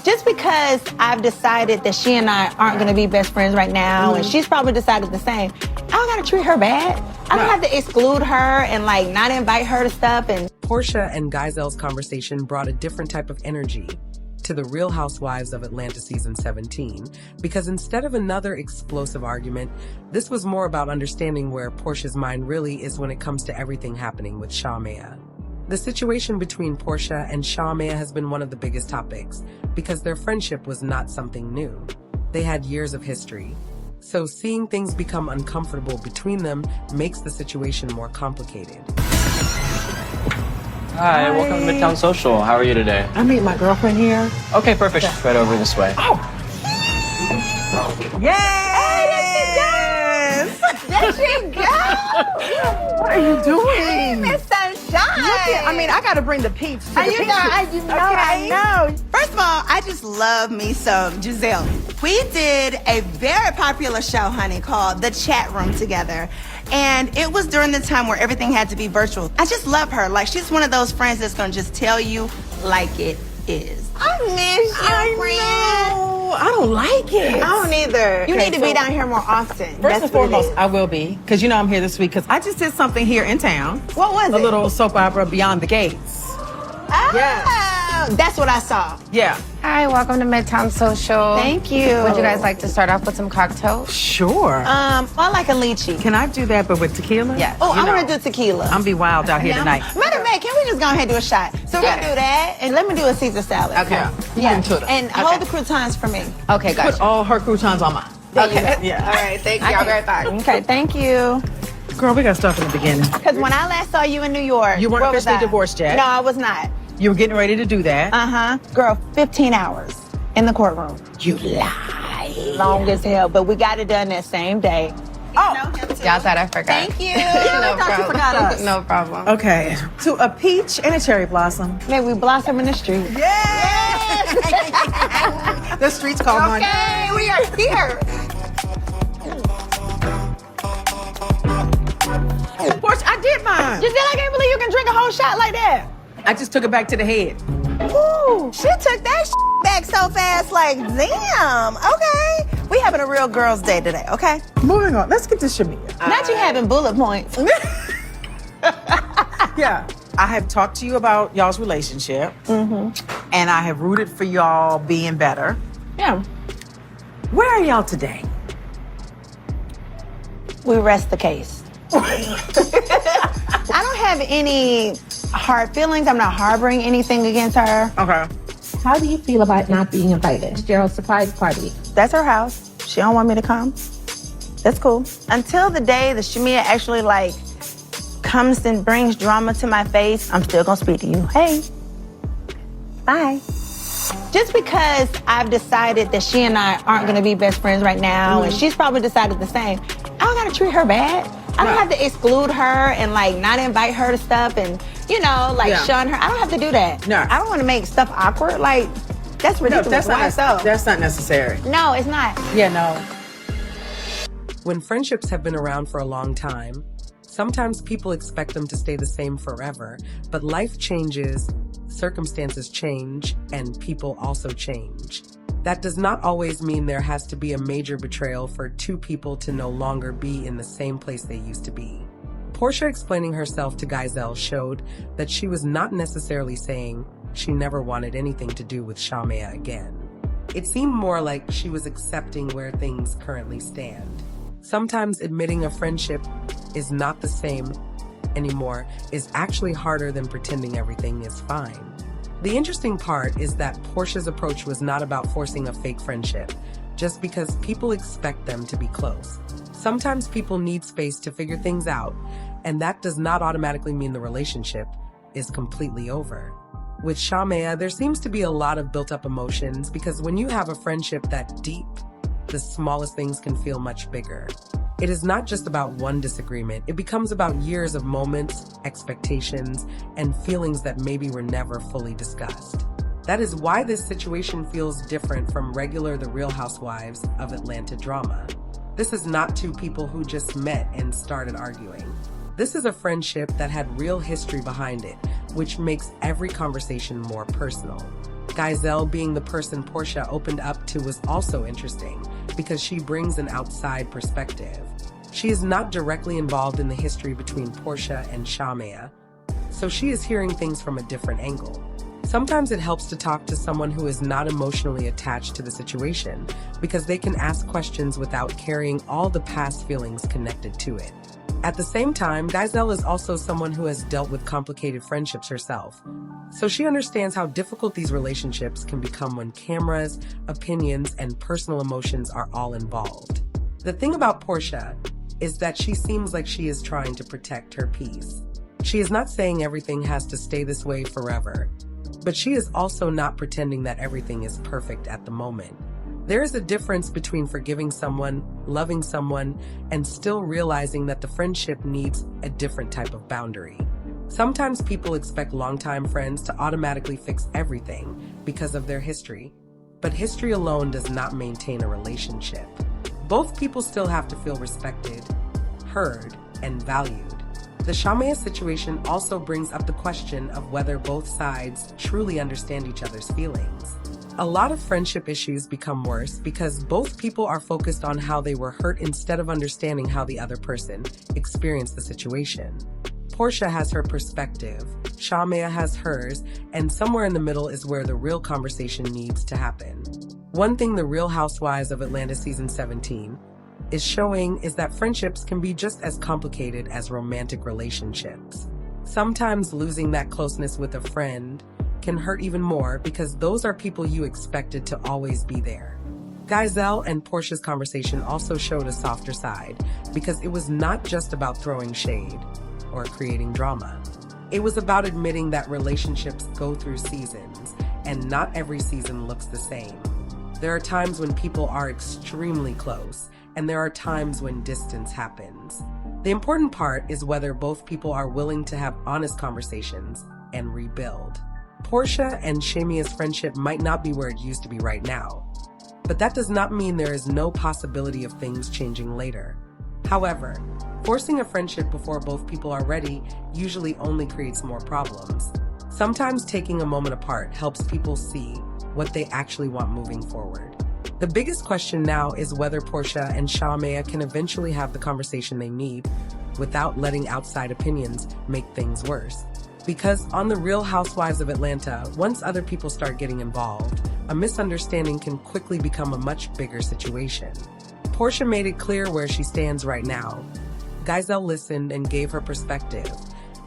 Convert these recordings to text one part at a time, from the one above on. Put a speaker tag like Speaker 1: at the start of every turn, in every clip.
Speaker 1: Just because I've decided that she and I aren't going to be best friends right now, and she's probably decided the same, I don't got to treat her bad. I don't have to exclude her and like not invite her to stuff. And
Speaker 2: Porsha and Gizelle's conversation brought a different type of energy to the Real Housewives of Atlanta season 17, because instead of another explosive argument, this was more about understanding where Porsha's mind really is when it comes to everything happening with Shamea. The situation between Porsha and Shamea has been one of the biggest topics because their friendship was not something new. They had years of history. So seeing things become uncomfortable between them makes the situation more complicated.
Speaker 3: Hi, welcome to Midtown Social. How are you today?
Speaker 4: I meet my girlfriend here.
Speaker 3: Okay, perfect. Just right over this way.
Speaker 4: Oh! Yay!
Speaker 1: Yes! There she goes!
Speaker 4: What are you doing?
Speaker 1: Miss Sunshine!
Speaker 4: I gotta bring the peeps to the
Speaker 1: You know, I know.
Speaker 5: First of all, I just love me some Gizelle. We did a very popular show, honey, called The Chat Room together. And it was during the time where everything had to be virtual. I just love her. Like, she's one of those friends that's gonna just tell you like it is.
Speaker 1: I miss you, friend.
Speaker 4: No, I don't like it.
Speaker 1: I don't either. You
Speaker 4: Okay,
Speaker 1: need to be down here more often.
Speaker 4: First and foremost, I will be, because you know I'm here this week, because I just did something here in town.
Speaker 1: What was it?
Speaker 4: A little soap opera, Beyond the Gates.
Speaker 1: Oh,
Speaker 4: Yes.
Speaker 1: that's what I saw.
Speaker 4: Yeah.
Speaker 6: Hi, welcome to Midtown Social.
Speaker 1: Thank you.
Speaker 6: Would you guys like to start off with some cocktails?
Speaker 4: Sure.
Speaker 1: I like a lychee.
Speaker 4: Can I do that, but with tequila?
Speaker 6: Yes.
Speaker 1: Oh,
Speaker 4: You
Speaker 1: I want
Speaker 4: know,
Speaker 1: to do tequila.
Speaker 4: I'm be wild out here tonight.
Speaker 1: Matter of fact, can we just go ahead and do a shot? So we're
Speaker 6: Yeah.
Speaker 1: gonna do that, and let me do a Caesar salad.
Speaker 6: Okay.
Speaker 1: Yeah.
Speaker 4: Into it.
Speaker 1: And hold the croutons for me.
Speaker 6: Okay,
Speaker 4: Put
Speaker 6: gotcha.
Speaker 4: all her croutons on mine.
Speaker 1: Okay.
Speaker 4: Yeah.
Speaker 1: All right. Thank you.
Speaker 6: I'll be right back.
Speaker 1: Okay. Thank you.
Speaker 4: Girl, we got stuff in the beginning.
Speaker 1: Because when I last saw you in New York,
Speaker 4: You weren't
Speaker 1: where was
Speaker 4: officially
Speaker 1: I?
Speaker 4: divorced yet?
Speaker 1: No, I was not.
Speaker 4: You were getting ready to do that.
Speaker 1: Girl, 15 hours in the courtroom.
Speaker 4: You lie.
Speaker 1: Long as hell, but we got it done that same day.
Speaker 4: Oh.
Speaker 6: Y'all thought I forgot.
Speaker 1: Thank you.
Speaker 6: No
Speaker 1: I thought you forgot us.
Speaker 6: No problem.
Speaker 4: Okay. To a peach and a cherry blossom.
Speaker 1: May we blossom in the street.
Speaker 4: Yeah! The streets call money.
Speaker 1: Okay, we are here.
Speaker 4: Porsche, I did mine.
Speaker 1: Giselle, I can't believe you can drink a whole shot like that.
Speaker 4: I just took it back to the head.
Speaker 1: Ooh, she took that back so fast, like, damn. Okay. We having a real girls' day today, okay?
Speaker 4: Moving on. Let's get to Shamea.
Speaker 1: Not you having bullet points.
Speaker 4: Yeah. I have talked to you about y'all's relationship. And I have rooted for y'all being better.
Speaker 1: Yeah.
Speaker 4: Where are y'all today?
Speaker 1: We rest the case. I don't have any hard feelings. I'm not harboring anything against her.
Speaker 4: Okay.
Speaker 7: How do you feel about not being invited to Gerald's surprise party?
Speaker 1: That's her house. She don't want me to come. That's cool. Until the day that Shamea actually like comes and brings drama to my face, I'm still gonna speak to you. Hey, bye. Just because I've decided that she and I aren't gonna be best friends right now, and she's probably decided the same, I don't gotta treat her bad. I don't have to exclude her and like not invite her to stuff and, you know, like shun her. I don't have to do that.
Speaker 4: No.
Speaker 1: I don't want to make stuff awkward. Like, that's ridiculous. Why so?
Speaker 4: That's not necessary.
Speaker 1: No, it's not.
Speaker 4: Yeah, no.
Speaker 2: When friendships have been around for a long time, sometimes people expect them to stay the same forever, but life changes, circumstances change, and people also change. That does not always mean there has to be a major betrayal for two people to no longer be in the same place they used to be. Porsha explaining herself to Gizelle showed that she was not necessarily saying she never wanted anything to do with Shamea again. It seemed more like she was accepting where things currently stand. Sometimes admitting a friendship is not the same anymore is actually harder than pretending everything is fine. The interesting part is that Porsha's approach was not about forcing a fake friendship, just because people expect them to be close. Sometimes people need space to figure things out, and that does not automatically mean the relationship is completely over. With Shamea, there seems to be a lot of built-up emotions because when you have a friendship that deep, the smallest things can feel much bigger. It is not just about one disagreement. It becomes about years of moments, expectations, and feelings that maybe were never fully discussed. That is why this situation feels different from regular The Real Housewives of Atlanta drama. This is not two people who just met and started arguing. This is a friendship that had real history behind it, which makes every conversation more personal. Gizelle being the person Porsha opened up to was also interesting because she brings an outside perspective. She is not directly involved in the history between Porsha and Shamea, so she is hearing things from a different angle. Sometimes it helps to talk to someone who is not emotionally attached to the situation because they can ask questions without carrying all the past feelings connected to it. At the same time, Gizelle is also someone who has dealt with complicated friendships herself, so she understands how difficult these relationships can become when cameras, opinions, and personal emotions are all involved. The thing about Porsha is that she seems like she is trying to protect her peace. She is not saying everything has to stay this way forever, but she is also not pretending that everything is perfect at the moment. There is a difference between forgiving someone, loving someone, and still realizing that the friendship needs a different type of boundary. Sometimes people expect longtime friends to automatically fix everything because of their history, but history alone does not maintain a relationship. Both people still have to feel respected, heard, and valued. The Shamea situation also brings up the question of whether both sides truly understand each other's feelings. A lot of friendship issues become worse because both people are focused on how they were hurt instead of understanding how the other person experienced the situation. Porsha has her perspective, Shamea has hers, and somewhere in the middle is where the real conversation needs to happen. One thing the Real Housewives of Atlanta season 17 is showing is that friendships can be just as complicated as romantic relationships. Sometimes losing that closeness with a friend can hurt even more because those are people you expected to always be there. Gizelle and Porsha's conversation also showed a softer side because it was not just about throwing shade or creating drama. It was about admitting that relationships go through seasons and not every season looks the same. There are times when people are extremely close, and there are times when distance happens. The important part is whether both people are willing to have honest conversations and rebuild. Porsha and Shamea's friendship might not be where it used to be right now, but that does not mean there is no possibility of things changing later. However, forcing a friendship before both people are ready usually only creates more problems. Sometimes taking a moment apart helps people see what they actually want moving forward. The biggest question now is whether Porsha and Shamea can eventually have the conversation they need without letting outside opinions make things worse. Because on the Real Housewives of Atlanta, once other people start getting involved, a misunderstanding can quickly become a much bigger situation. Porsha made it clear where she stands right now. Gizelle listened and gave her perspective,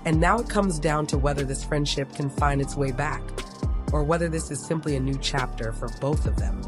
Speaker 2: and now it comes down to whether this friendship can find its way back, or whether this is simply a new chapter for both of them.